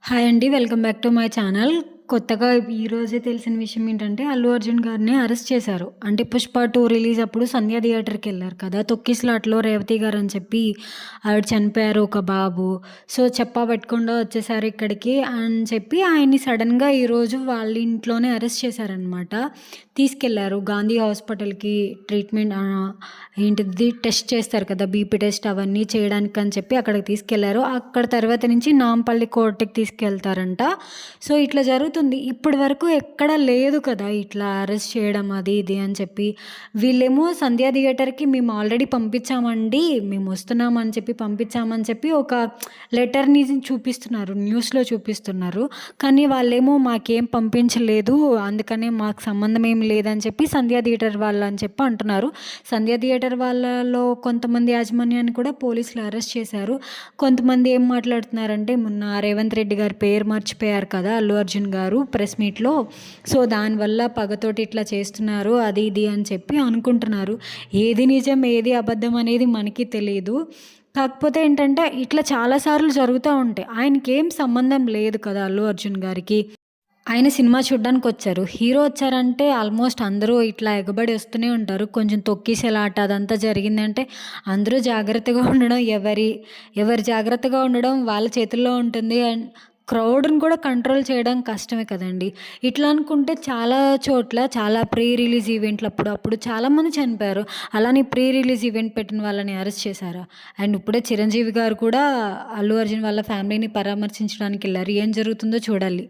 Hi అండి. Welcome back to my channel. కొత్తగా ఈరోజే తెలిసిన విషయం ఏంటంటే, అల్లు అర్జున్ గారిని అరెస్ట్ చేశారు. అంటే 'పుష్ప 2' రిలీజ్ అప్పుడు సంధ్య థియేటర్‌కెళ్లారు కదా! తొక్కిసలాటలో రేవతి గారని చెప్పి ఆవిడ చనిపోయారు, ఒక బాబు. సో, చెప్పా పెట్టకుండా వచ్చేసారు ఇక్కడికి అని చెప్పి ఆయన్ని సడెన్‌గా ఈరోజు వాళ్ళ ఇంట్లోనే అరెస్ట్ చేశారనమాట. తీసుకెళ్లారు గాంధీ హాస్పిటల్‌కి ట్రీట్మెంట్ ఏంటిది టెస్ట్ చేస్తారు కదా! బీపీ టెస్ట్ అవన్నీ చేయడానికని చెప్పి అక్కడికి తీసుకెళ్లారు. అక్కడ తర్వాత నుంచి నాంపల్లి కోర్ట్‌కి తీసుకెళ్తారంట. సో, ఇట్లా జరుగుతుంది. ఇప్పటి వరకు ఎక్కడ లేదు కదా! ఇట్లా అరెస్ట్ చేయడం అది ఇది అని చెప్పి. వీళ్ళేమో సంధ్యా థియేటర్‌కి మేము ఆల్రెడీ పంపించామండి. మేము వస్తున్నామని చెప్పి పంపించామని చెప్పి ఒక లెటర్‌ని చూపిస్తున్నారు. న్యూస్‌లో చూపిస్తున్నారు. కానీ వాళ్ళేమో మాకేం పంపించలేదు. అందుకనే మాకు సంబంధం ఏమి లేదని చెప్పి సంధ్యా థియేటర్ వాళ్ళని చెప్పి అంటున్నారు. సంధ్యా థియేటర్ వాళ్ళలో కొంతమంది యాజమాన్యాన్ని కూడా పోలీసులు అరెస్ట్ చేశారు. కొంతమంది ఏం మాట్లాడుతున్నారంటే, మొన్న రేవంత్ రెడ్డి గారి పేరు మర్చిపోయారు కదా అల్లు అర్జున్ గారు ప్రెస్ మీట్‌లో. సో, దానివల్ల పగతోటి ఇట్లా చేస్తున్నారు అది ఇది అని చెప్పి అనుకుంటున్నారు. ఏది నిజం ఏది అబద్ధం అనేది మనకి తెలీదు. కాకపోతే ఏంటంటే, ఇట్లా చాలా సార్లు జరుగుతా ఉంటాయి. ఆయనకేం సంబంధం లేదు కదా అల్లు అర్జున్ గారికి. ఆయన సినిమా చూడ్డానికొచ్చారు. హీరో వచ్చారంటే ఆల్మోస్ట్ అందరూ ఇట్లా ఎగబడి వస్తూనే ఉంటారు. కొంచెం తొక్కిసలాట అదంతా జరిగిందంటే అందరూ జాగ్రత్తగా ఉండడం, ఎవరి జాగ్రత్తగా ఉండడం వాళ్ళ చేతుల్లో ఉంటుంది. అండ్ క్రౌడ్‌ని కూడా కంట్రోల్ చేయడం కష్టమే కదండీ! ఇట్లా అనుకుంటే చాలా చోట్ల చాలా ప్రీ రిలీజ్ అప్పుడు చాలామంది చనిపోయారు. అలానే ప్రీ రిలీజ్ ఈవెంట్ పెట్టిన వాళ్ళని అరెస్ట్ చేశారా? అండ్ ఇప్పుడే చిరంజీవి గారు కూడా అల్లు అర్జున్ వాళ్ళ ఫ్యామిలీని పరామర్శించడానికెళ్లారు. ఏం జరుగుతుందో చూడాలి.